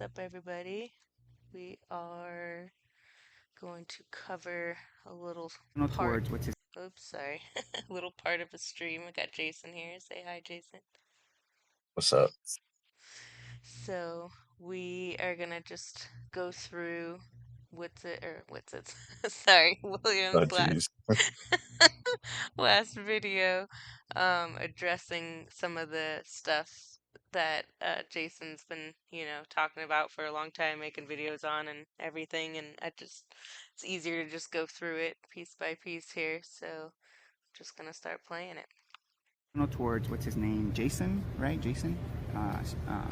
What's up, everybody? We are going to cover a little part. Towards what's his Oops, sorry. A little part of a stream. We got Jason here. Say hi, Jason. What's up? So, we are gonna just go through what's it? Sorry, Oh, William's jeez. last video, addressing some of the stuff that Jason's been, talking about for a long time, making videos on and everything, and it's easier to just go through it piece by piece here, so just gonna start playing it. towards what's his name? Jason, right? Jason,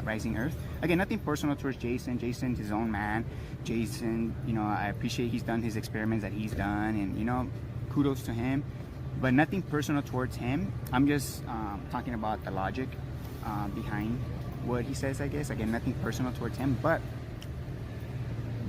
Rising Earth. Again, nothing personal towards Jason. Jason's his own man. Jason, I appreciate he's done his experiments that he's done, and kudos to him. But nothing personal towards him. I'm just talking about the logic behind what he says. I guess again, nothing personal towards him, but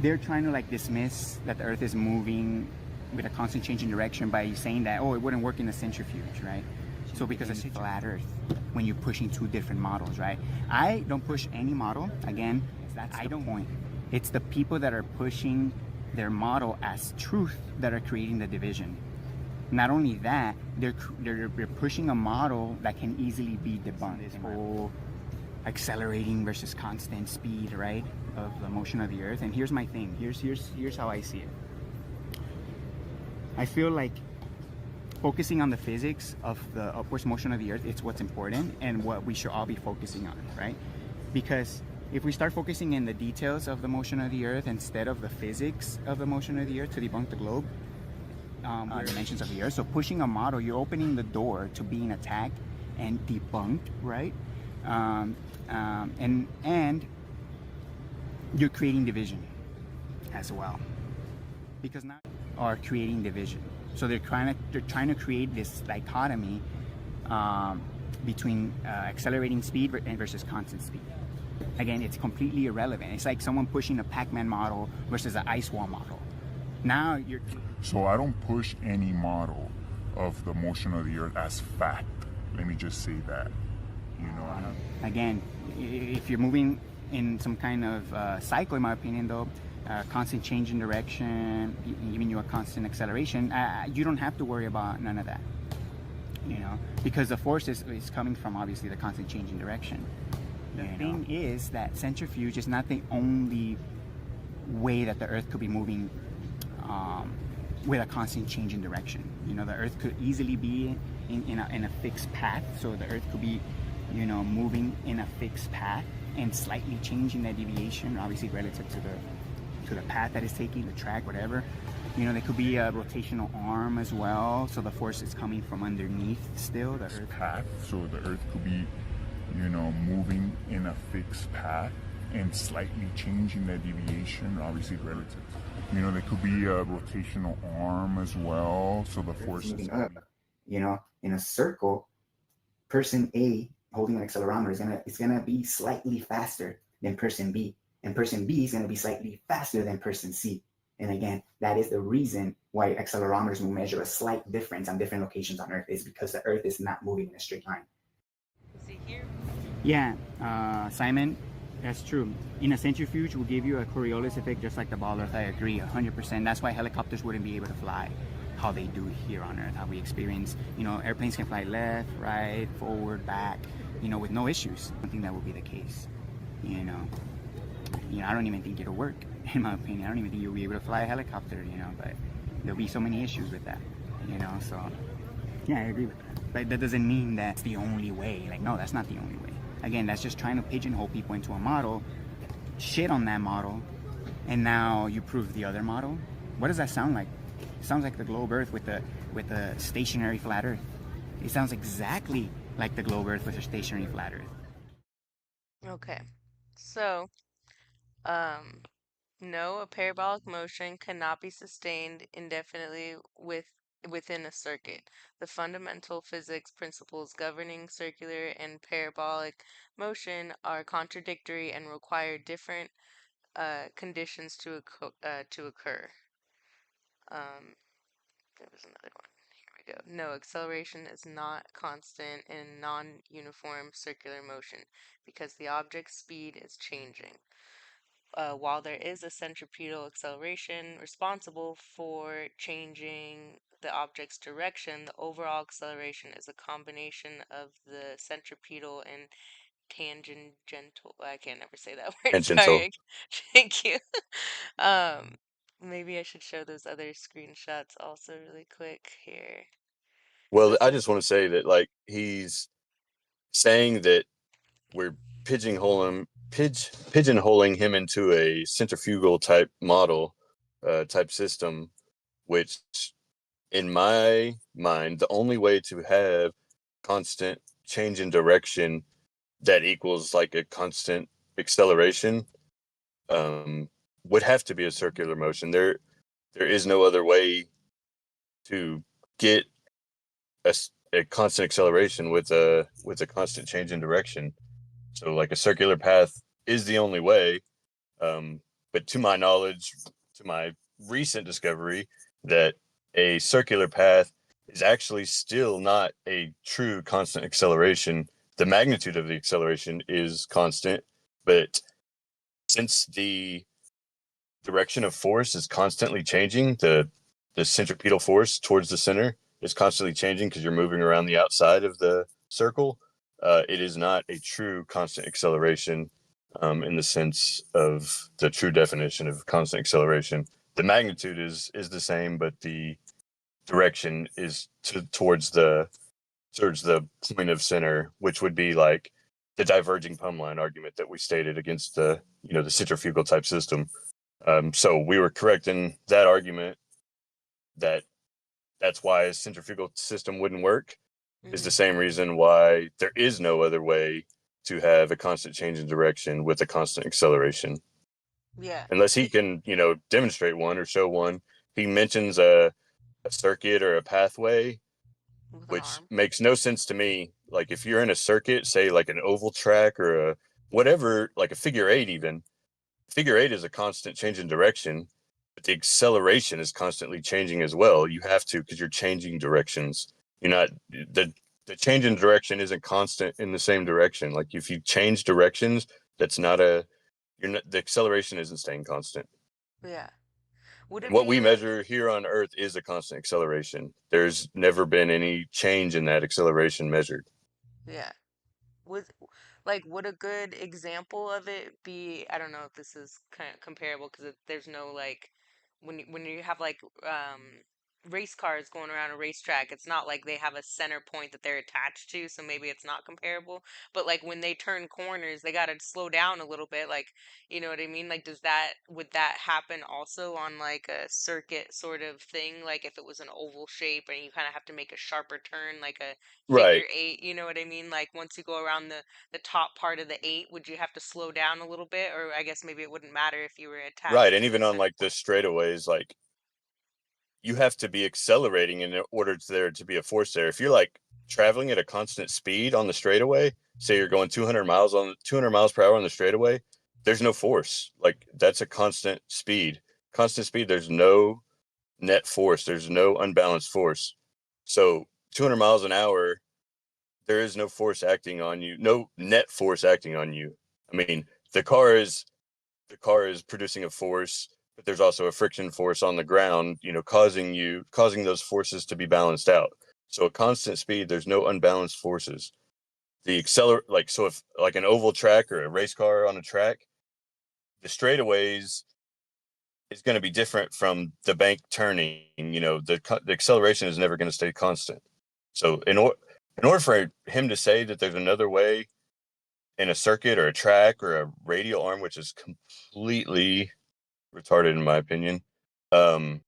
they're trying to like dismiss that the Earth is moving with a constant change in direction by saying that, oh, it wouldn't work in a centrifuge, right? So because it's flat Earth, when you're pushing two different models, right? I don't push any model. Again, that's the point. It's the people that are pushing their model as truth that are creating the division. Not only that, they're pushing a model that can easily be debunked. Whole accelerating versus constant speed, right, of the motion of the Earth. And here's my thing. Here's how I see it. I feel like focusing on the physics of the upwards motion of the Earth, it's what's important and what we should all be focusing on, right? Because if we start focusing in the details of the motion of the Earth instead of the physics of the motion of the Earth to debunk the globe, dimensions of the Earth, so pushing a model, you're opening the door to being attacked and debunked, right? And you're creating division as well, because now are creating division. So they're trying to create this dichotomy between accelerating speed versus constant speed. Again, it's completely irrelevant. It's like someone pushing a Pac-Man model versus an ice wall model. Now you're. So I don't push any model of the motion of the Earth as fact. Let me just say that. Again, if you're moving in some kind of cycle, in my opinion, though, constant change in direction, giving you a constant acceleration, you don't have to worry about none of that, because the force is coming from obviously the constant change in direction. The thing is that centrifuge is not the only way that the Earth could be moving with a constant change in direction. The Earth could easily be in a fixed path, so the Earth could be moving in a fixed path and slightly changing that deviation, obviously relative to the path that it's taking, the track, whatever. There could be a rotational arm as well, so the force is coming from underneath still the Earth path. So the Earth could be, moving in a fixed path and slightly changing that deviation, obviously relative. There could be a rotational arm as well, so the force is moving up, in a circle. Person A holding an accelerometer is gonna be slightly faster than person B, and person B is gonna be slightly faster than person C. And again, that is the reason why accelerometers will measure a slight difference on different locations on Earth, is because the Earth is not moving in a straight line. Is he here? Yeah, Simon, that's true. In a centrifuge, will give you a Coriolis effect just like the ball Earth. I agree, 100%. That's why helicopters wouldn't be able to fly how they do here on Earth, how we experience, airplanes can fly left, right, forward, back, with no issues. I don't think that will be the case, I don't even think it'll work, in my opinion. I don't even think you'll be able to fly a helicopter, but there'll be so many issues with that, so yeah, I agree with that. But that doesn't mean that's the only way. Like, no, that's not the only way. Again, that's just trying to pigeonhole people into a model, shit on that model, and now you prove the other model. What does that sound like? It sounds like the globe Earth with the stationary flat Earth. It sounds exactly like the globe Earth with a stationary flat Earth. Okay. So, um, no, a parabolic motion cannot be sustained indefinitely within a circuit. The fundamental physics principles governing circular and parabolic motion are contradictory and require different conditions to occur. Um, there was another one. Here we go. No, acceleration is not constant in non-uniform circular motion because the object's speed is changing. while there is a centripetal acceleration responsible for changing the object's direction, the overall acceleration is a combination of the centripetal and tangential. I can't ever say that word. Tangential. Sorry. Thank you. Um, maybe I should show those other screenshots also really quick here, because Well, this I is just want to say that like he's saying that we're pigeonholing him into a centrifugal type model, type system, which in my mind, the only way to have constant change in direction that equals like a constant acceleration, um, would have to be a circular motion. There is no other way to get a constant acceleration with a constant change in direction. So like a circular path is the only way. Um, but to my knowledge, to my recent discovery, that a circular path is actually still not a true constant acceleration. The magnitude of the acceleration is constant, but since the direction of force is constantly changing, the centripetal force towards the center is constantly changing because you're moving around the outside of the circle. It is not a true constant acceleration, in the sense of the true definition of constant acceleration. The magnitude is the same, but the direction is towards the point of center, which would be like the diverging plumb line argument that we stated against the centrifugal type system. So we were correct in that argument that that's why a centrifugal system wouldn't work, is the hmm same reason why there is no other way to have a constant change in direction with a constant acceleration. yeah, Unless he can, demonstrate one or show one. He mentions a circuit or a pathway, with an which arm. makes no sense to me. Like if you're in a circuit, say like an oval track or a whatever, like a figure eight even, figure eight is a constant change in direction, but the acceleration is constantly changing as well. You have to because you're changing directions. You're not the change in direction isn't constant in the same direction. Like if you change directions, that's not a you're not the acceleration isn't staying constant. Yeah. Would And it what be we like, measure here on Earth is a constant acceleration. There's never been any change in that acceleration measured. yeah. With like would a good example of it be, I don't know if this is kind of comparable because there's no like when you have like race cars going around a racetrack, it's not like they have a center point that they're attached to, so maybe it's not comparable. But like when they turn corners, they got to slow down a little bit, like, you know what I mean? Like would that happen also on like a circuit sort of thing, like if it was an oval shape and you kind of have to make a sharper turn like a Right, figure eight, you know what I mean? Like once you go around the top part of the eight, would you have to slow down a little bit? Or I guess maybe it wouldn't matter if you were right. attached And to a even on center like the point. straightaways, like you have to be accelerating in order to there to be a force there. If you're like traveling at a constant speed on the straightaway, say you're going 200 miles per hour on the straightaway, there's no force. Like that's a constant speed. Constant speed, there's no net force. There's no unbalanced force. So 200 miles an hour, there is no force acting on you, no net force acting on you. I mean, the car is producing a force, but there's also a friction force on the ground, causing those forces to be balanced out. So at constant speed, there's no unbalanced forces. So if like an oval track or a race car on a track, the straightaways is going to be different from the bank turning. The acceleration is never going to stay constant. So in order for him to say that there's another way in a circuit or a track or a radial arm, which is completely retarded in my opinion, um,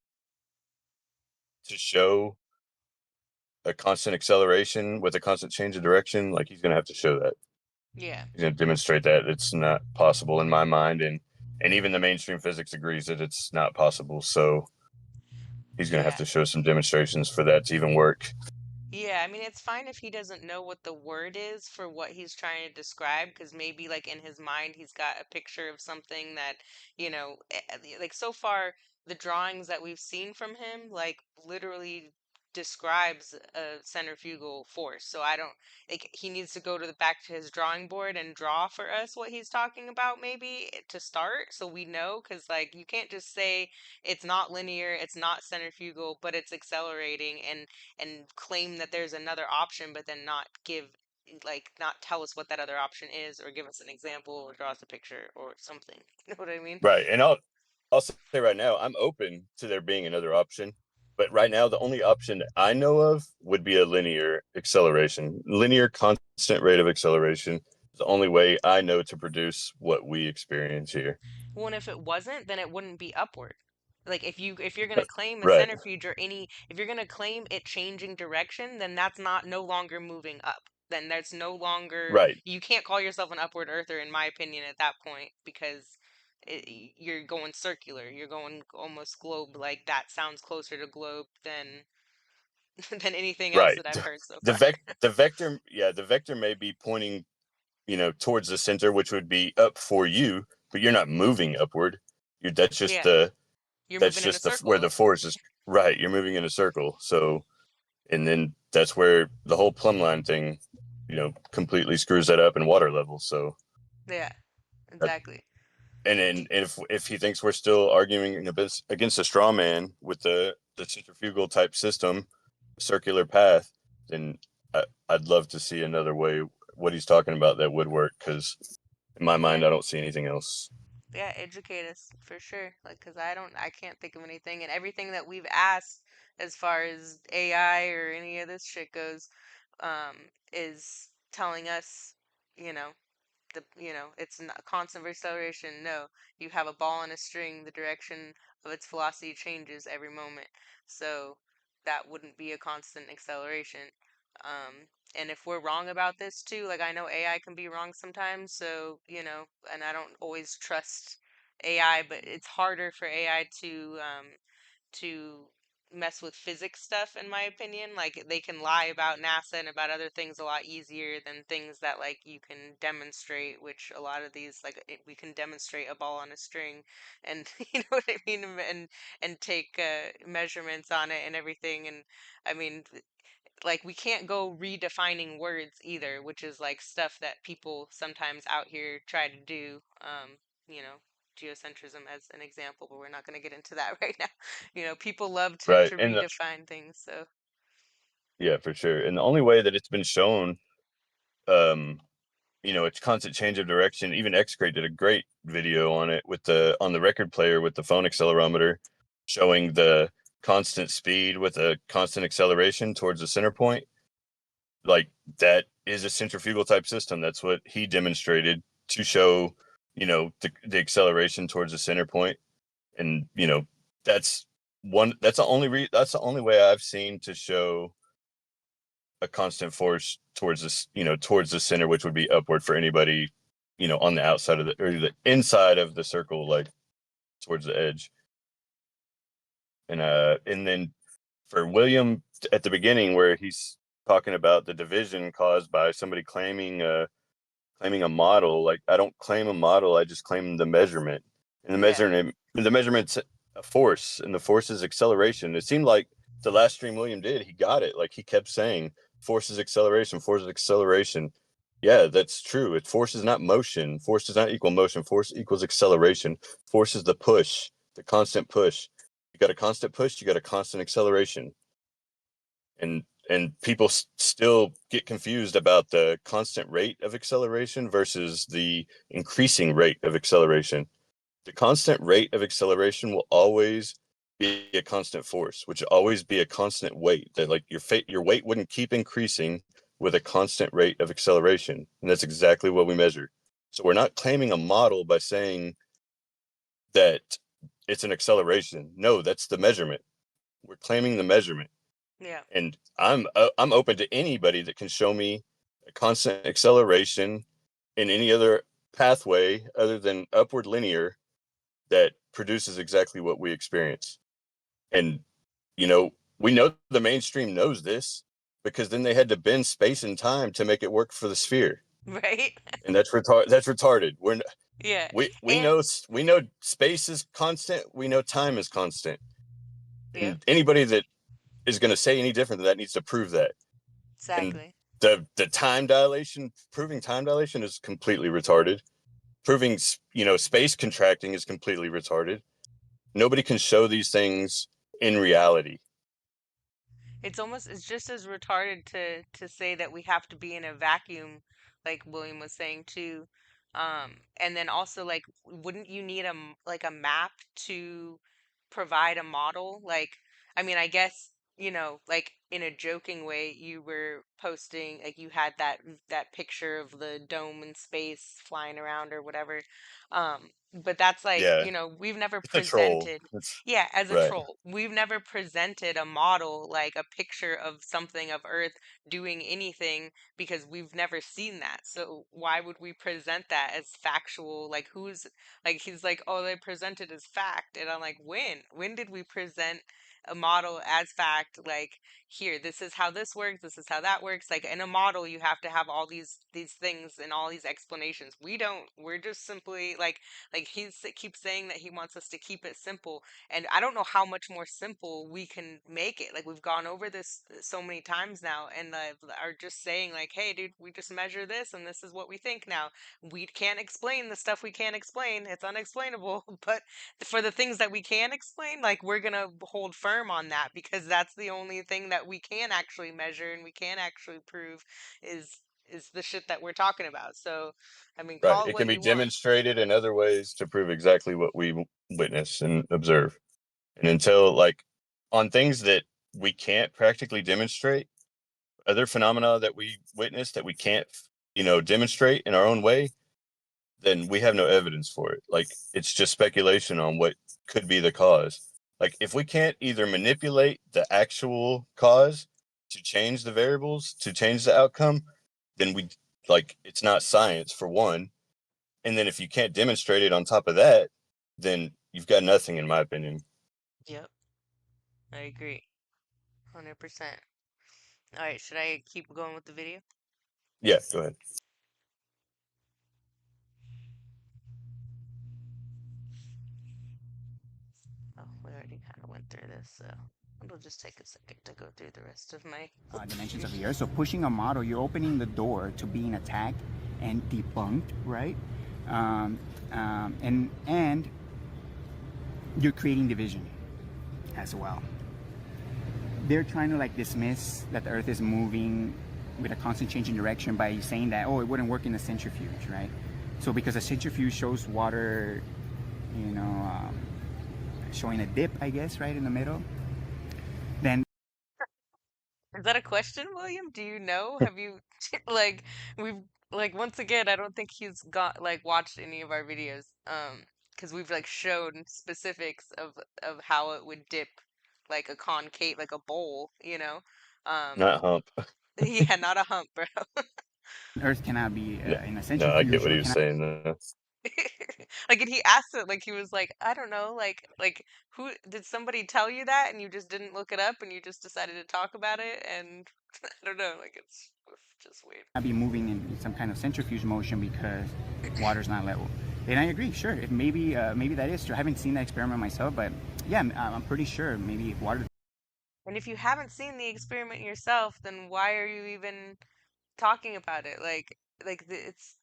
to show a constant acceleration with a constant change of direction, like he's gonna have to show that. Yeah. He's gonna demonstrate that it's not possible in my mind, and even the mainstream physics agrees that it's not possible. So he's gonna have Yeah. to show some demonstrations for that to even work. Yeah, I mean, it's fine if he doesn't know what the word is for what he's trying to describe, because maybe, like, in his mind, he's got a picture of something that, like, so far, the drawings that we've seen from him, like, literally describes a centrifugal force. So I don't like, he needs to go to the back to his drawing board and draw for us what he's talking about maybe to start so we know, cuz like you can't just say it's not linear, it's not centrifugal, but it's accelerating and claim that there's another option but then not give, like, not tell us what that other option is or give us an example or draw us a picture or something. You know what I mean? Right. And I'll say right now, I'm open to there being another option. But right now, the only option that I know of would be a linear acceleration. Linear constant rate of acceleration is the only way I know to produce what we experience here. Well, and if it wasn't, then it wouldn't be upward. Like if you're gonna claim a Right. centrifuge or any, if you're gonna claim it changing direction, then that's not no longer moving up. Then there's no longer, Right. you can't call yourself an upward earther in my opinion at that point, because you're going circular. You're going almost globe. Like that sounds closer to globe than than anything else Right. that I've heard so The far. vec the vector, yeah, the vector may be pointing, towards the center, which would be up for you, but you're not moving upward. You Yeah, you're that's moving in a just the circle where the though. force is. Right. You're moving in a circle. So, and then that's where the whole plumb line thing, completely screws that up in water level. So, Yeah, that, exactly. and then if he thinks we're still arguing against a straw man with the centrifugal type system, circular path, then I'd love to see another way what he's talking about that would work, because in my Yeah. mind I don't see anything else. Yeah, educate us for sure. Like, cause I can't think of anything, and everything that we've asked as far as AI or any of this shit goes, um, is telling us, you know, it's not constant acceleration. No, you have a ball and a string. The direction of its velocity changes every moment, so that wouldn't be a constant acceleration. And if we're wrong about this too, like I know AI can be wrong sometimes, so and I don't always trust AI, but it's harder for AI to mess with physics stuff in my opinion. Like they can lie about NASA and about other things a lot easier than things that like you can demonstrate, which a lot of these like we can demonstrate a ball on a string and you know what I mean, and take measurements on it and everything. And I mean, like we can't go redefining words either, which is like stuff that people sometimes out here try to do. You know, geocentrism as an example, but we're not going to get into that right now. People love to Right. to And redefine things, so yeah, for sure. And the only way that it's been shown, um, it's constant change of direction. Even X-Crate did a great video on it with on the record player with the phone accelerometer, showing the constant speed with a constant acceleration towards the center point. Like that is a centrifugal type system. That's what he demonstrated to show, the acceleration towards the center point. And that's that's the only way I've seen to show a constant force towards this, towards the center, which would be upward for anybody, on the outside of or the inside of the circle, like towards the edge. And then for William at the beginning, where he's talking about the division caused by somebody claiming a model, like I don't claim a model, I just claim the measurement. And yeah. the measurement's a force, and the force is acceleration. It seemed like the last stream William did, he got it. Like he kept saying, force is acceleration, force is acceleration. Yeah, that's true. Force is not motion. Force does not equal motion. Force equals acceleration. Force is the push, the constant push. You got a constant push, you got a constant acceleration. And people still get confused about the constant rate of acceleration versus the increasing rate of acceleration. The constant rate of acceleration will always be a constant force, which will always be a constant weight. That like your weight wouldn't keep increasing with a constant rate of acceleration, and that's exactly what we measure. So we're not claiming a model by saying that it's an acceleration. No, that's the measurement. We're claiming the measurement. Yeah. And I'm open to anybody that can show me a constant acceleration in any other pathway other than upward linear that produces exactly what we experience. And we know the mainstream knows this, because then they had to bend space and time to make it work for the sphere, Right. and that's retarded. Yeah. We And know space is constant. We know time is constant. yeah. And anybody that is going to say any different than that needs to prove that. And Exactly. the time dilation, proving time dilation is completely retarded. Proving, space contracting is completely retarded. Nobody can show these things in reality. It's just as retarded to say that we have to be in a vacuum, like William was saying too. And then also like, wouldn't you need like a map to provide a model? Like, I mean, I guess, like in a joking way, you were posting, like you had that picture of the dome in space flying around or whatever. But that's like, Yeah, we've never it's a troll. presented, It's yeah, as a right. troll. We've never presented a model, like a picture of something of Earth doing anything, because we've never seen that. So why would we present that as factual? Like who's like he's like, "Oh, they present it as fact." And I'm like, "When? When did we present a model as fact? Like, here, this is how this works, this is how that works." Like in a model, you have to have all these things and all these explanations. We don't. We're just simply like he's keeps saying that he wants us to keep it simple, and I don't know how much more simple we can make it. Like we've gone over this so many times now, and are just saying like, "Hey dude, we just measure this and this is what we think now." We can't explain the stuff we can't explain, it's unexplainable. But for the things that we can explain, like we're gonna hold firm on that, because that's the only thing that we can actually measure and we can actually prove is the shit that we're talking about. So I mean, Right. call it It can what be you want. demonstrated in other ways to prove exactly what we witness and observe. And until, like, on things that we can't practically demonstrate, other phenomena that we witness that we can't, demonstrate in our own way, then we have no evidence for it. Like, it's just speculation on what could be the cause. Like, if we can't either manipulate the actual cause to change the variables, to change the outcome, then it's not science, for one. And then if you can't demonstrate it on top of that, then you've got nothing, in my opinion. Yep, I agree. 100%. All right, should I keep going with the video? Yeah, go ahead. Oh, we already kind of went through this, so it'll just take a second to go through the rest of my Dimensions of the Earth. So pushing a model, you're opening the door to being attacked and debunked, right? And you're creating division as well. They're trying to like dismiss that the Earth is moving with a constant change in direction by saying that, oh, it wouldn't work in the centrifuge, right? So because a centrifuge shows water, you know, showing a dip, I guess, right in the middle, then Is that a question, William? Do you know? Have you like we've like once again, I don't think he's got like watched any of our videos. Because we've like shown specifics of how it would dip like a concave, like a bowl. Um Not hump. yeah, not a hump, bro. Earth cannot be No, in a no, I get centrifuge what or he was cannot. saying. Though. Like, and he asked it like he was like, I don't know, like who did somebody tell you that and you just didn't look it up and you just decided to talk about it, and I don't know, like it's just weird. Be moving in some kind of centrifuge motion because water's not level. And I agree, sure. If maybe that is true. I haven't seen that experiment myself, but yeah, I'm pretty sure maybe if water. And if you haven't seen the experiment yourself, then why are you even talking about it? It's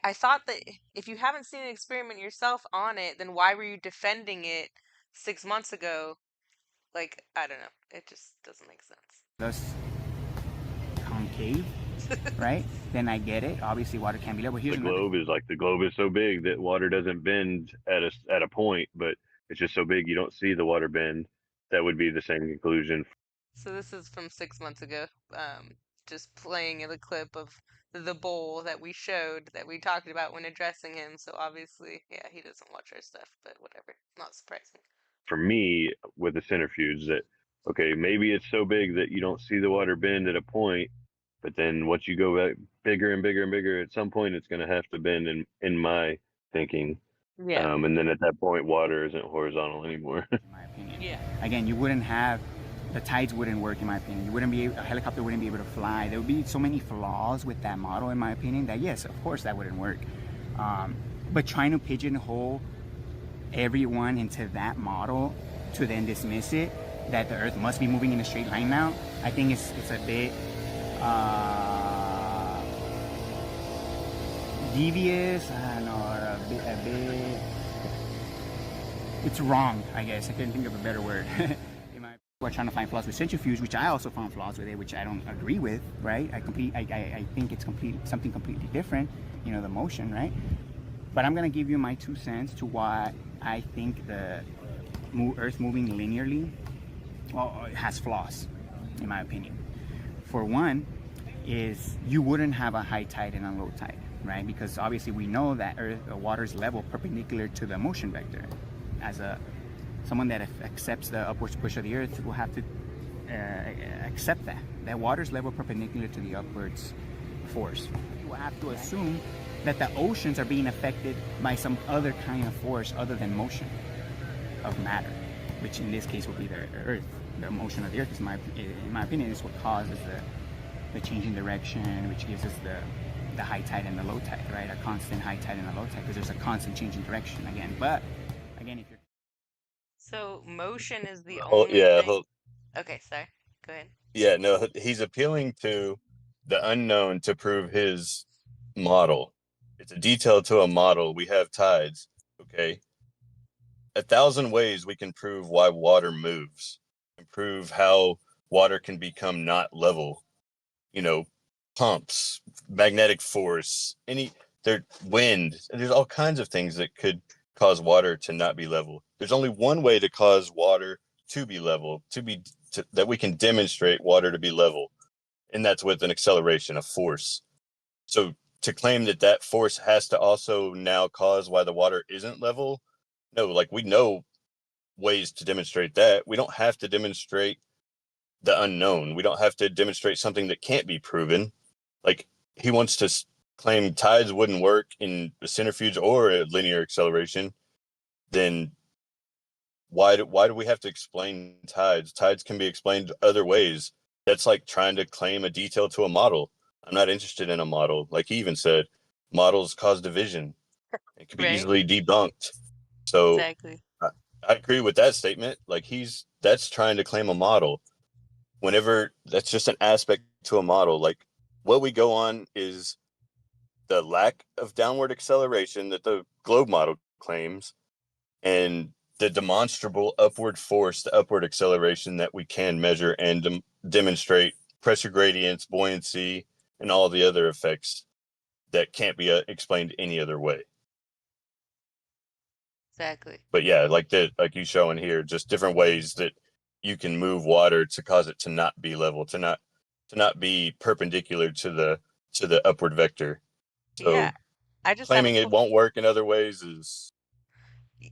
I thought that if you haven't seen an experiment yourself on it, then why were you defending it 6 months ago? Like, I don't know. It just doesn't make Does concave, right? Then I get it. Obviously, water can't be level. Here's another. The globe is so big that water doesn't bend at a point, but it's just so big you don't see the water bend. That would be the same conclusion. So this is from 6 months ago. Just playing the clip of the bowl that we showed that we talked about when addressing him. So obviously, yeah, he doesn't watch our stuff, but whatever. Not surprising. For me, with the centrifuge, that okay, maybe it's so big that you don't see the water bend at a point, but then once you go back bigger and bigger and bigger, at some point it's going to have to bend. In my thinking, Yeah. and then at that point, water isn't horizontal anymore. In my opinion, Yeah. again, you wouldn't have the tides wouldn't work. In my opinion, you wouldn't be a helicopter wouldn't be able to fly. There would be so many flaws with that model, in my opinion. That yes, of course, that wouldn't work. But trying to pigeonhole everyone into that model to then dismiss it, that the Earth must be moving in a straight line now, I think it's a bit uh, devious. I don't know, or a bit. It's wrong, I guess. I couldn't think of a better word. We're trying to find flaws with centrifuge, which I also found flaws with it, which I don't agree with, right? I think it's something completely different, the motion, right? But I'm gonna give you my 2 cents to why I think the Earth moving linearly, well, it has flaws, in my opinion. For one, is you wouldn't have a high tide and a low tide, right? Because obviously we know that water's level perpendicular to the motion vector. As someone that accepts the upwards push of the Earth will have to accept that water's level perpendicular to the upwards force. You have to assume that the oceans are being affected by some other kind of force other than motion of matter, which in this case will be the Earth. The motion of the Earth, in my opinion, is what causes the change in direction, which gives us the high tide and the low tide, right? A constant high tide and a low tide, because there's a constant change in direction again. But again, if you're So motion is the Oh only yeah, thing. Okay, sorry. Go ahead. yeah, no, he's appealing to the unknown to prove his model. It's a detail to a model. We have tides. Okay. 1,000 ways we can prove why water moves and prove how water can become not level. You know, pumps, magnetic force, there wind. There's all kinds of things that could cause water to not be level. There's only one way to cause water to be level, that we can demonstrate water to be level, and that's with an acceleration, a force. So to claim that that force has to also now cause why the water isn't level, no, like we know ways to demonstrate that. We don't have to demonstrate the unknown. We don't have to demonstrate something that can't be proven. Like he wants to claim tides wouldn't work in a centrifuge or a linear acceleration, then why do we have to explain tides? Tides can be explained other ways. That's like trying to claim a detail to a model. I'm not interested in a model. Like he even said, models cause division. It can be Right? easily debunked. So Exactly. I, I agree with that statement. Like that's trying to claim a model. Whenever that's just an aspect to a model. Like what we go on is the lack of downward acceleration that the globe model claims, and the demonstrable upward force, the upward acceleration that we can measure and demonstrate pressure gradients, buoyancy, and all the other effects that can't be explained any other way. Exactly. But yeah, like you showing here, just different ways that you can move water to cause it to not be level, to not be perpendicular to the upward vector. Yeah. So I just have a claiming it won't work in other ways is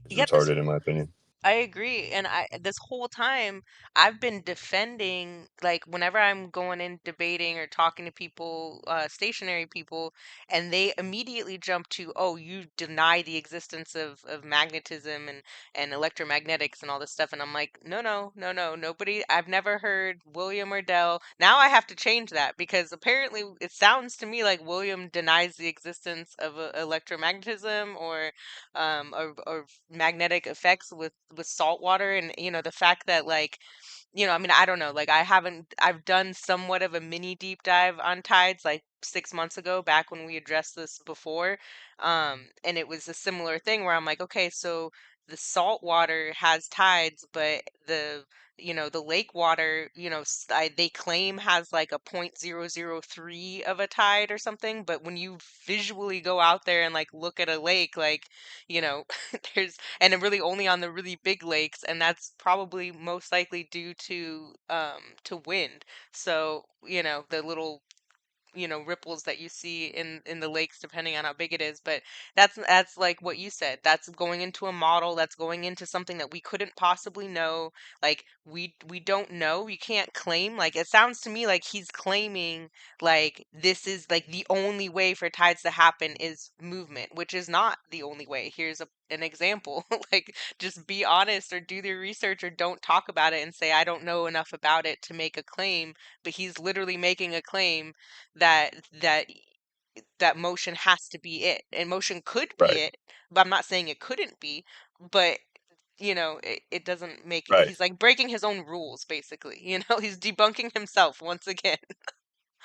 yeah, this retarded in my opinion. I agree. And this whole time I've been defending, like whenever I'm going in debating or talking to people, stationary people, and they immediately jump to, oh, you deny the existence of magnetism and electromagnetics and all this stuff. And I'm like, no, no, no, no, nobody, I've never heard William or Dell. Now I have to change that because apparently it sounds to me like William denies the existence of electromagnetism or magnetic effects with salt water, and the fact that, like, I mean, I don't know, like I've done somewhat of a mini deep dive on tides like 6 months ago, back when we addressed this before, and it was a similar thing where I'm like, okay, so the salt water has tides, but the lake water, they claim has like a 0.003 of a tide or something, but when you visually go out there and like look at a lake, like, you know, and it really only on the really big lakes, and that's probably most likely due to wind. So, the little ripples that you see in the lakes, depending on how big it is. But that's like what you said, that's going into a model, that's going into something that we couldn't possibly know. Like, we don't know, you can't claim. Like, it sounds to me like he's claiming like this is like the only way for tides to happen is movement, which is not the only way. Here's an example. Like, just be honest, or do the research, or don't talk about it and say I don't know enough about it to make a claim. But he's literally making a claim that that motion has to be it, and motion could be Right. it, but I'm not saying it couldn't be. But it doesn't make, Right. he's like breaking his own rules basically, he's debunking himself once again.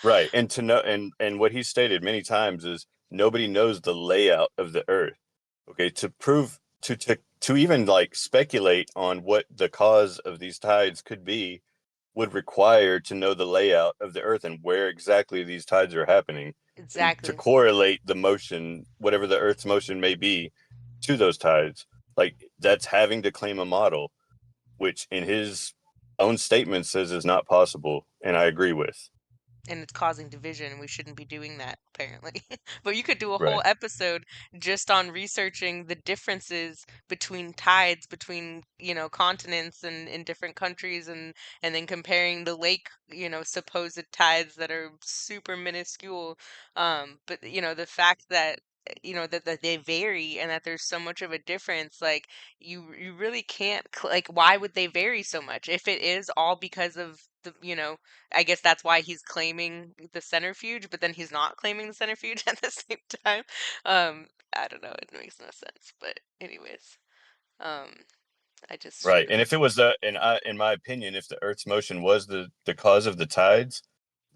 Right. And to know, and what he stated many times is nobody knows the layout of the earth. Okay, to prove to even like speculate on what the cause of these tides could be would require to know the layout of the earth and where exactly these tides are happening, to Exactly. correlate the motion, whatever the earth's motion may be, to those tides. Like that's having to claim a model, which in his own statement says is not possible, and I agree with. And it's causing division. We shouldn't be doing that, apparently. But you could do a whole Right. episode just on researching the differences between tides, between, continents and in different countries, and then comparing the lake, supposed tides that are super minuscule. But the fact that that they vary and that there's so much of a difference, like you really can't like, why would they vary so much if it is all because of the, I guess that's why he's claiming the centrifuge, but then he's not claiming the centrifuge at the same time. I don't know, it makes no sense. But anyways, um, I just Right. showed. And if it was the, in my opinion, if the Earth's motion was the cause of the tides,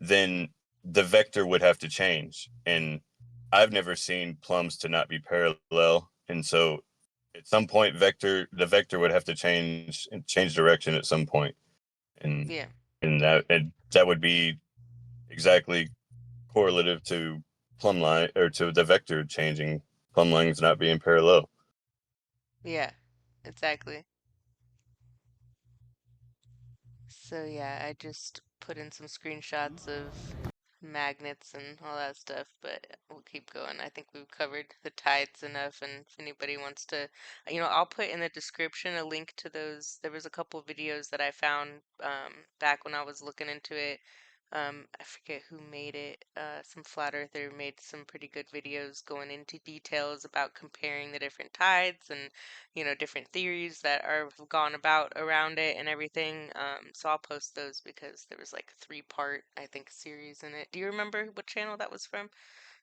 then the vector would have to change. And I've never seen plumbs to not be parallel. And so at some point the vector would have to change direction at some point. And Yeah, that would be exactly correlative to plumb line, or to the vector changing, plumb lines not being parallel. yeah, exactly. So yeah, I just put in some screenshots of magnets and all that stuff, but we'll keep going. I think we've covered the tides enough, and if anybody wants to, I'll put in the description a link to those. There was a couple videos that I found back when I was looking into it. I forget who made it. Some flat earther made some pretty good videos going into details about comparing the different tides and different theories that are have gone about around it and everything. So I'll post those because there was like a three-part, I think, series in it. Do you remember what channel that was from,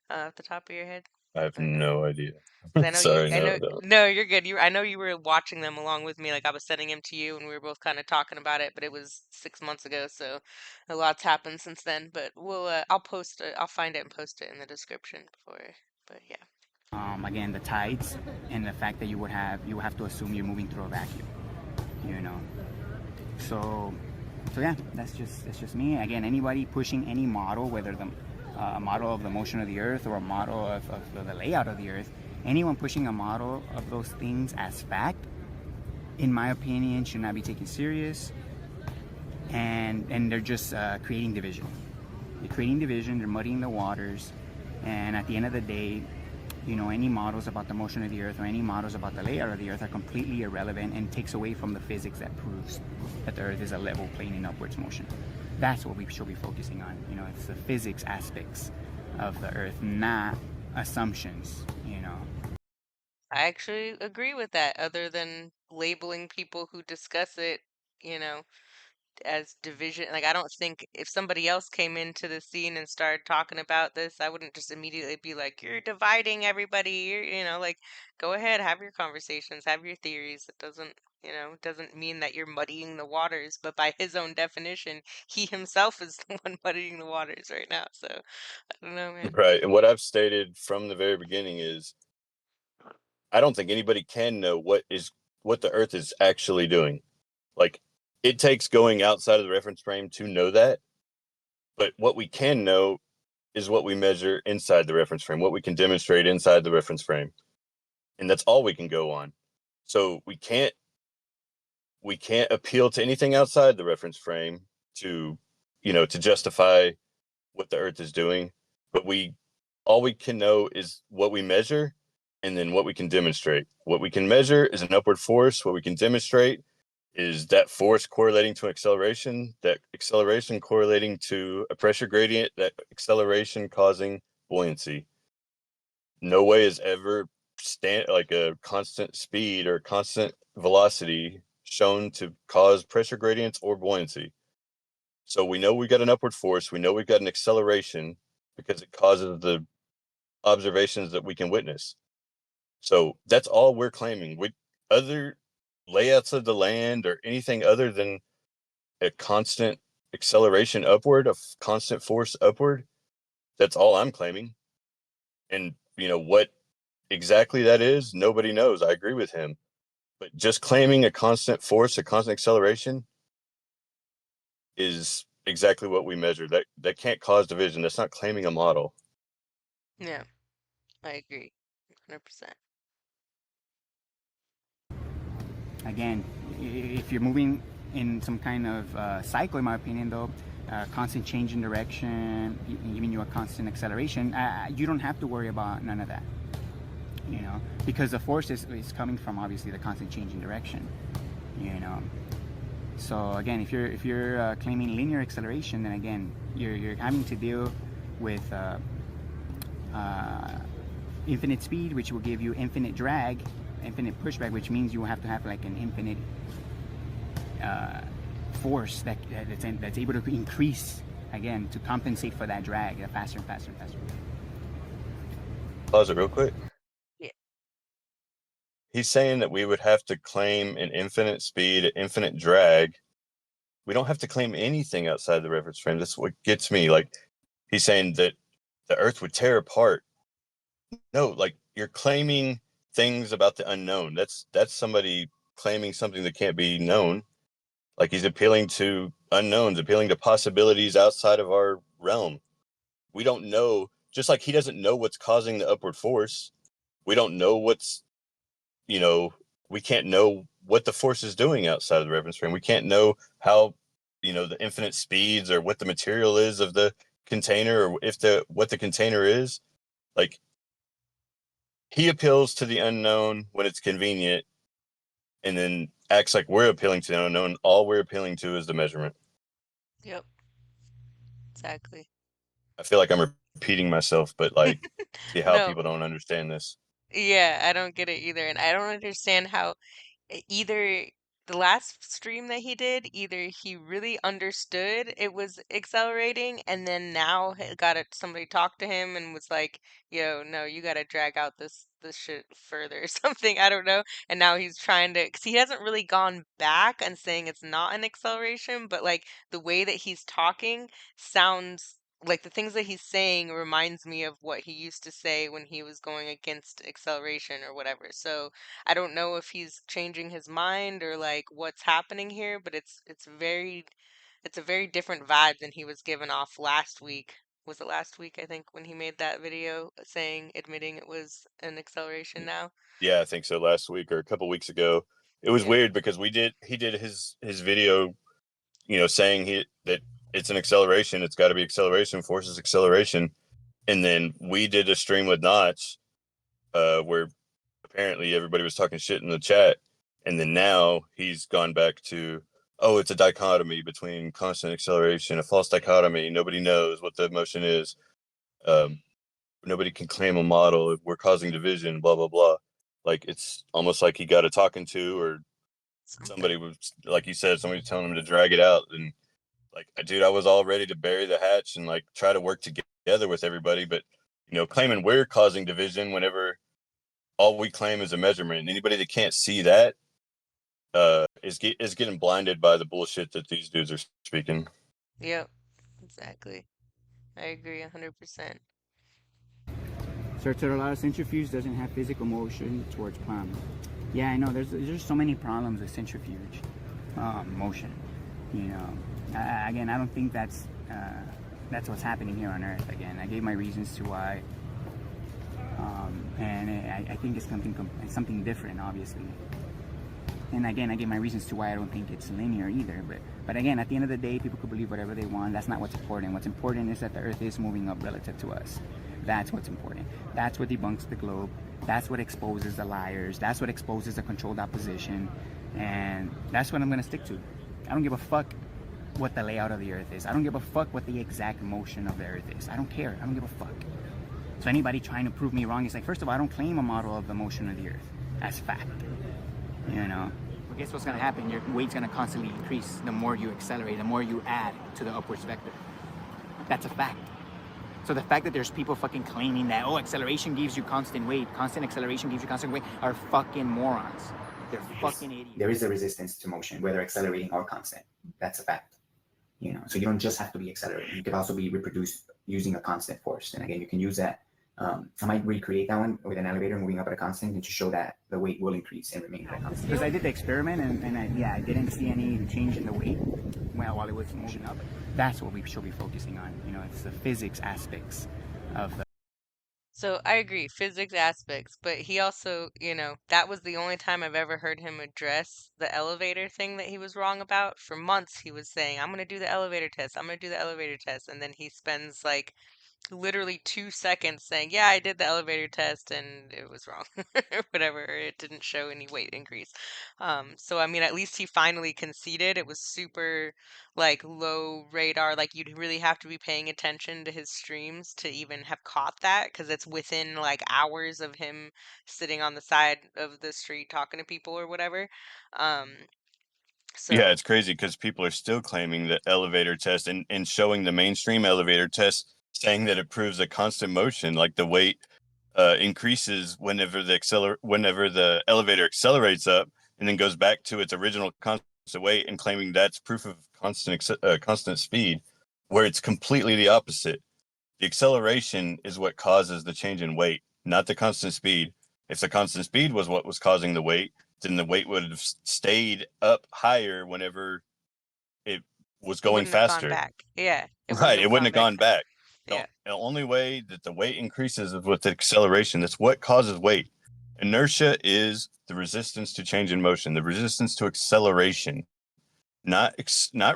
at the top of your head, I have or no? no idea. 'Cause Sorry, I no, know, no. no, you're good. I know you were watching them along with me. Like I was sending him to you, and we were both kind of talking about it. But it was 6 months ago, so a lot's happened since then. But I'll post it. I'll find it and post it in the description before. But yeah. Again, the tides and the fact that you would have to assume you're moving through a vacuum, you know. So, yeah, that's just me. Again, anybody pushing any model, whether the model of the motion of the Earth or a model of the layout of the Earth, anyone pushing a model of those things as fact, in my opinion, should not be taken serious. And they're just creating division. They're creating division. They're muddying the waters. And at the end of the day, any models about the motion of the Earth or any models about the layout of the Earth are completely irrelevant and takes away from the physics that proves that the Earth is a level plane in upwards motion. That's what we should be focusing on. It's the physics aspects of the Earth, not assumptions. I actually agree with that, other than labeling people who discuss it, you know, as division. Like, I don't think if somebody else came into the scene and started talking about this, I wouldn't just immediately be like, you're dividing everybody. Like, go ahead, have your conversations, have your theories. It doesn't mean that you're muddying the waters, but by his own definition, he himself is the one muddying the waters right now. So, I don't know, man. Right. And what I've stated from the very beginning is I don't think anybody can know what the Earth is actually doing. Like it takes going outside of the reference frame to know that, but what we can know is what we measure inside the reference frame, what we can demonstrate inside the reference frame. And that's all we can go on. So we can't appeal to anything outside the reference frame to to justify what the Earth is doing, but we all we can know is what we measure and then what we can demonstrate. What we can measure is an upward force. What we can demonstrate is that force correlating to acceleration, that acceleration correlating to a pressure gradient, that acceleration causing buoyancy. No way is ever like a constant speed or constant velocity shown to cause pressure gradients or buoyancy. So we know we got an upward force, we know we've got an acceleration because it causes the observations that we can witness. So that's all we're claiming. With other layouts of the land or anything other than a constant acceleration upward, a constant force upward. That's all I'm claiming. And, what exactly that is, nobody knows. I agree with him. But just claiming a constant force, a constant acceleration is exactly what we measure. That can't cause division. That's not claiming a model. Yeah, I agree. 100%. Again, if you're moving in some kind of cycle, in my opinion, though, constant change in direction, giving you a constant acceleration, you don't have to worry about none of that. Because the force is coming from obviously the constant change in direction. So again, if you're claiming linear acceleration, then again you're having to deal with infinite speed, which will give you infinite drag, infinite pushback, which means you have to have like an infinite force that's able to increase again to compensate for that drag, faster and faster and faster. Pause it real quick. Yeah. He's saying that we would have to claim an infinite speed, infinite drag. We don't have to claim anything outside the reference frame. That's what gets me. Like, he's saying that the Earth would tear apart. No, like, you're claiming things about the unknown. That's somebody claiming something that can't be known. Like, he's appealing to unknowns, appealing to possibilities outside of our realm. We don't know, just like he doesn't know what's causing the upward force. We don't know we can't know what the force is doing outside of the reference frame. We can't know how, the infinite speeds or what the material is of the container or what the container is. Like, he appeals to the unknown when it's convenient and then acts like we're appealing to the unknown. All we're appealing to is the measurement. Yep. Exactly. I feel like I'm repeating myself, but like, see how No. people don't understand this. Yeah, I don't get it either, and I don't understand how either the last stream that he did, either he really understood it was accelerating, and then now got it, somebody talked to him and was like, "Yo, no, you got to drag out this shit further," or something. I don't know. And now he's trying to, because he hasn't really gone back and saying it's not an acceleration, but like the way that he's talking sounds like the things that he's saying reminds me of what he used to say when he was going against acceleration or whatever. So I don't know if he's changing his mind or like what's happening here, but it's a very different vibe than he was giving off last week. Was it last week, I think, when he made that video saying admitting it was an acceleration now? Yeah, I think so. Last week or a couple weeks ago, it was Yeah. weird because he did his video, saying that it's an acceleration. It's got to be acceleration. Forces acceleration. And then we did a stream with Notch, where apparently everybody was talking shit in the chat. And then now he's gone back to, oh, it's a dichotomy between constant acceleration, a false dichotomy. Nobody knows what the motion is. Um, Nobody can claim a model. We're causing division, blah, blah, blah. Like, it's almost like he got a talking to, or Something. somebody was, like you said, somebody telling him to drag it out. And like, dude, I was all ready to bury the hatch and like try to work together with everybody. But, claiming we're causing division whenever all we claim is a measurement. And anybody that can't see that is getting blinded by the bullshit that these dudes are speaking. Yep. Exactly. I agree 100%. Circular centrifuge doesn't have physical motion towards plumb. Yeah, I know. There's so many problems with centrifuge motion. Again, I don't think that's what's happening here on Earth. Again, I gave my reasons to why, and I think it's something different, obviously. And again, I gave my reasons to why I don't think it's linear either. But again, at the end of the day, people could believe whatever they want. That's not what's important. What's important is that the Earth is moving up relative to us. That's what's important. That's what debunks the globe. That's what exposes the liars. That's what exposes the controlled opposition. And that's what I'm going to stick to. I don't give a fuck what the layout of the Earth is. I don't give a fuck what the exact motion of the Earth is. I don't care. I don't give a fuck. So anybody trying to prove me wrong is like, first of all, I don't claim a model of the motion of the Earth as fact. Well, guess what's going to happen? Your weight's going to constantly increase the more you accelerate, the more you add to the upwards vector. That's a fact. So the fact that there's people fucking claiming that, oh, acceleration gives you constant weight, constant acceleration gives you constant weight, are fucking morons. They're fucking idiots. There is a resistance to motion, whether accelerating or constant. That's a fact. So you don't just have to be accelerating. You could also be reproduced using a constant force. And again, you can use that. I might recreate that one with an elevator moving up at a constant and to show that the weight will increase and remain at a constant. Because I did the experiment and I didn't see any change in the weight while it was moving up. That's what we should be focusing on. It's the physics aspects of the. So I agree, physics aspects, but he also, that was the only time I've ever heard him address the elevator thing that he was wrong about. For months, he was saying, I'm going to do the elevator test. I'm going to do the elevator test. And then he spends like literally 2 seconds saying, yeah, I did the elevator test and it was wrong or whatever. It didn't show any weight increase. So I mean, at least he finally conceded. It was super like low radar. Like you'd really have to be paying attention to his streams to even have caught that because it's within like hours of him sitting on the side of the street talking to people or whatever. Um, Yeah, so it's crazy because people are still claiming the elevator test and showing the mainstream elevator test saying that it proves a constant motion, like the weight increases whenever the elevator accelerates up and then goes back to its original constant weight, and claiming that's proof of constant speed, where it's completely the opposite. The acceleration is what causes the change in weight, not the constant speed. If the constant speed was what was causing the weight, then the weight would have stayed up higher whenever it was it going wouldn't have gone faster. back. Yeah, it wouldn't Right. have It wouldn't gone have back gone down. back. Yeah, The only way that the weight increases is with the acceleration. That's what causes weight. Inertia is the resistance to change in motion, the resistance to acceleration, not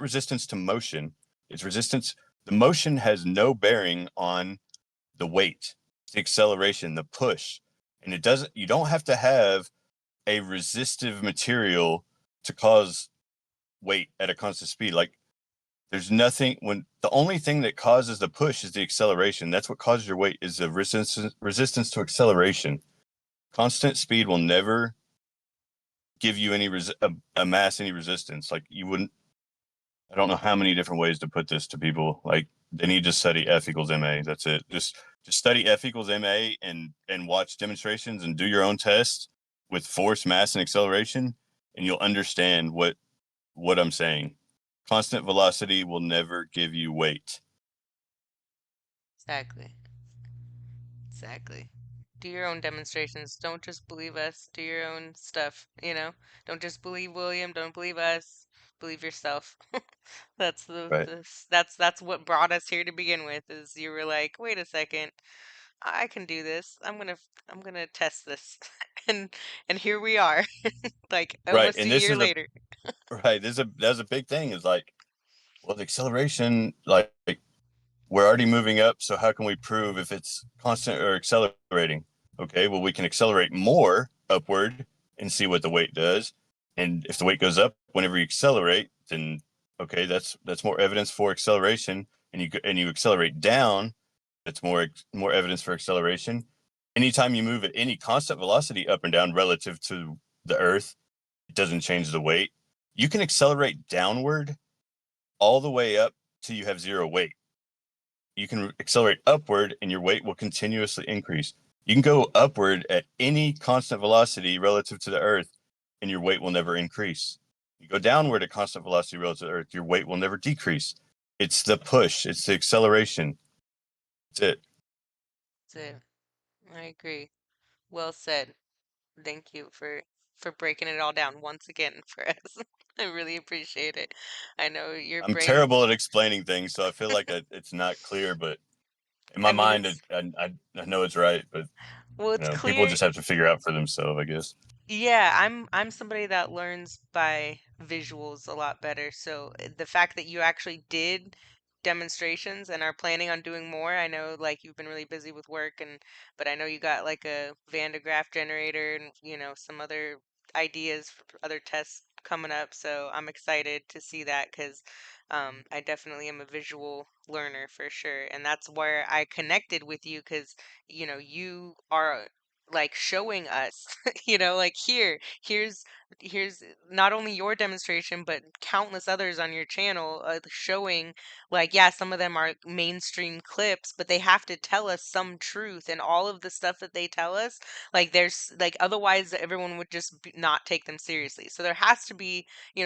resistance to motion. It's resistance. The motion has no bearing on the weight, the acceleration, the push. And it doesn't, you don't have to have a resistive material to cause weight at a constant speed. Like there's nothing when the only thing that causes the push is the acceleration. That's what causes your weight is the resistance to acceleration. Constant speed will never give you a mass, any resistance. Like you wouldn't, I don't know how many different ways to put this to people. Like they need to study F equals ma. That's it. Just study F equals ma and watch demonstrations and do your own tests with force, mass, and acceleration, and you'll understand what I'm saying. Constant velocity will never give you weight. exactly. Exactly. Do your own demonstrations. Don't just believe us. Do your own stuff, you know? Don't just believe William, don't believe us. Believe yourself. That's Right. that's what brought us here to begin with is you were like, "Wait a second. I can do this. I'm going to test this." And here we are, like Right. almost a And this year is a later. right. That's a big thing. Is like, well, the acceleration, like we're already moving up, so how can we prove if it's constant or accelerating? Okay, well, we can accelerate more upward and see what the weight does. And if the weight goes up whenever you accelerate, then okay, that's more evidence for acceleration. And you accelerate down, that's more evidence for acceleration. Anytime you move at any constant velocity up and down relative to the Earth, it doesn't change the weight. You can accelerate downward all the way up till you have zero weight. You can accelerate upward and your weight will continuously increase. You can go upward at any constant velocity relative to the Earth and your weight will never increase. You go downward at constant velocity relative to the Earth, your weight will never decrease. It's the push, it's the acceleration. That's it. That's it. I agree. Well said. Thank you for breaking it all down once again for us. I really appreciate it. I know your I'm brain, terrible at explaining things, so I feel like it's not clear, but in my I mean, mind, it's I know it's right, but well, it's people clear. just have to figure out for themselves, I guess. Yeah, I'm somebody that learns by visuals a lot better. So the fact that you actually did demonstrations and are planning on doing more, I know like you've been really busy with work and but I know you got like a Van de Graaff generator and some other ideas for other tests coming up. So I'm excited to see that because I definitely am a visual learner for sure. And that's where I connected with you because you are like showing us, like here's not only your demonstration but countless others on your channel, showing, like, yeah, some of them are mainstream clips, but they have to tell us some truth, and all of the stuff that they tell us, like, there's like, otherwise everyone would just not take them seriously. So there has to be,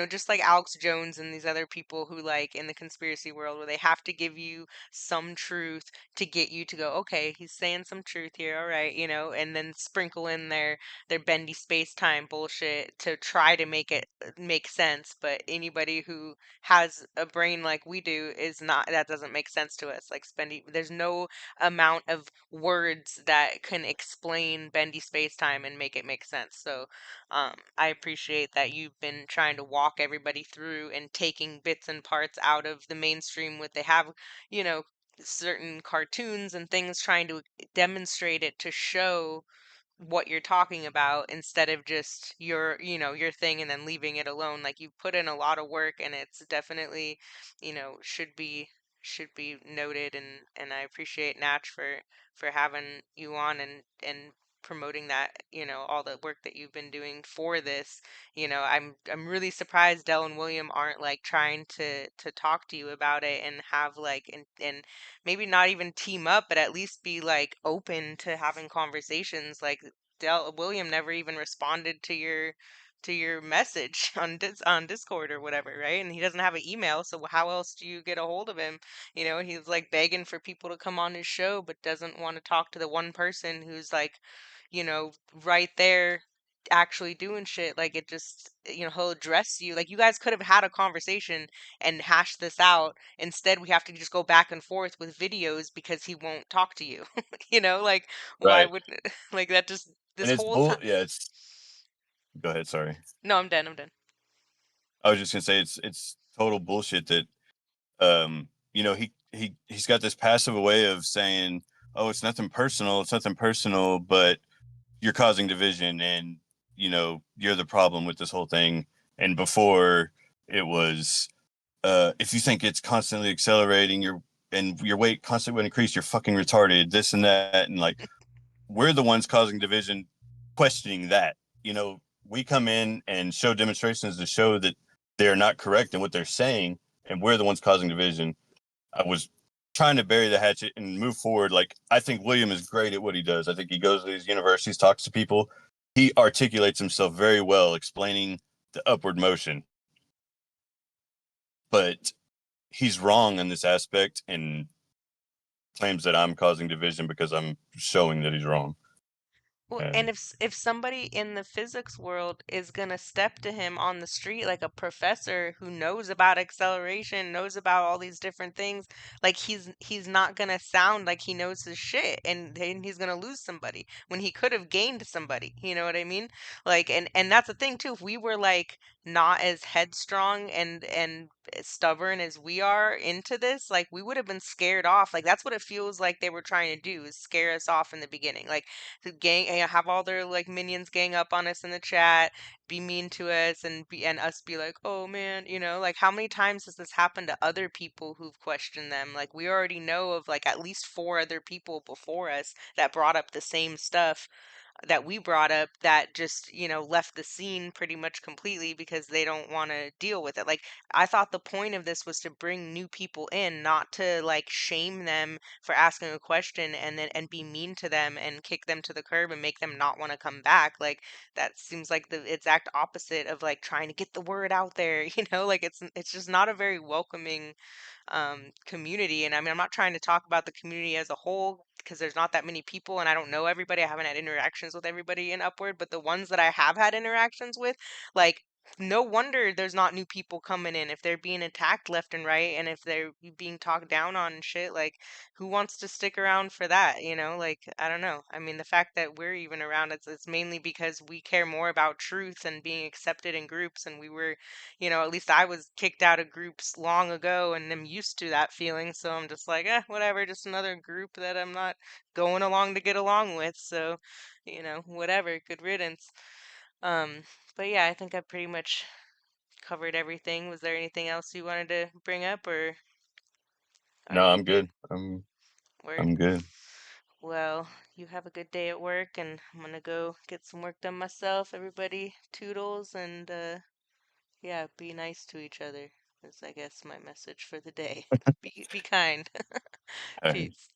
just like Alex Jones and these other people who, like, in the conspiracy world, where they have to give you some truth to get you to go, okay, he's saying some truth here, all right, and then sprinkle in their bendy space-time bullshit to try to make it make sense. But anybody who has a brain like we do is not, that doesn't make sense to us. Like, spendy, there's no amount of words that can explain bendy space-time and make it make sense. So I appreciate that you've been trying to walk everybody through and taking bits and parts out of the mainstream, what they have, you know certain cartoons and things, trying to demonstrate it to show what you're talking about, instead of just your thing and then leaving it alone. Like, you put in a lot of work, and it's definitely, should be noted. And I appreciate Natch for having you on, and promoting that, all the work that you've been doing for this. I'm really surprised Dell and William aren't, like, trying to talk to you about it, and have, like, and maybe not even team up, but at least be, like, open to having conversations. Like, William never even responded to your message on Discord or whatever, right? And he doesn't have an email, so how else do you get a hold of him? He's, like, begging for people to come on his show, but doesn't want to talk to the one person who's, like, right there actually doing shit. Like, it just, he'll address you. Like, you guys could have had a conversation and hashed this out. Instead, we have to just go back and forth with videos because he won't talk to you. Like, why Right. would like, that just, And this it's whole time. bull. Yeah, it's. Go ahead. Sorry. No, I'm done. I'm done. I was just gonna say it's total bullshit that he's got this passive way of saying, oh, it's nothing personal, but you're causing division, and you're the problem with this whole thing. And before, it was, if you think it's constantly accelerating, and your weight constantly would increase, you're fucking retarded, this and that. And, like, we're the ones causing division, questioning that. We come in and show demonstrations to show that they're not correct in what they're saying, and we're the ones causing division. I was trying to bury the hatchet and move forward. Like, I think William is great at what he does. I think he goes to these universities, talks to people. He articulates himself very well, explaining the upward motion. But he's wrong in this aspect, and claims that I'm causing division because I'm showing that he's wrong. Well, and And if somebody in the physics world is gonna step to him on the street, like a professor who knows about acceleration, knows about all these different things, like, he's not gonna sound like he knows his shit, and then he's gonna lose somebody when he could have gained somebody. You know what I mean? Like, and that's the thing too. If we were, like, not as headstrong and stubborn as we are into this, like, we would have been scared off. Like, that's what it feels like they were trying to do, is scare us off in the beginning. Like, to gang, have all their, like, minions gang up on us in the chat, be mean to us, and us be like, oh man, like, how many times has this happened to other people who've questioned them? Like, we already know of, like, at least four other people before us that brought up the same stuff that we brought up, that just, left the scene pretty much completely because they don't want to deal with it. Like, I thought the point of this was to bring new people in, not to, like, shame them for asking a question and be mean to them and kick them to the curb and make them not want to come back. Like, that seems like the exact opposite of, like, trying to get the word out there. Like, it's just not a very welcoming community. And I mean, I'm not trying to talk about the community as a whole because there's not that many people and I don't know everybody. I haven't had interactions with everybody in Upward, but the ones that I have had interactions with, like, no wonder there's not new people coming in if they're being attacked left and right, and if they're being talked down on and shit. Like, who wants to stick around for that? Like, I don't know. I mean, the fact that we're even around, it's mainly because we care more about truth and being accepted in groups. And we were, at least I was kicked out of groups long ago and am used to that feeling. So I'm just like, whatever, just another group that I'm not going along to get along with. So, whatever, good riddance. Um, but yeah, I think I pretty much covered everything. Was there anything else you wanted to bring up, or are no, you I'm good? good. I'm Word. I'm good. Well, you have a good day at work, and I'm gonna go get some work done myself. Everybody toodles, and yeah, be nice to each other is, I guess, my message for the day. Be kind. All right. Peace.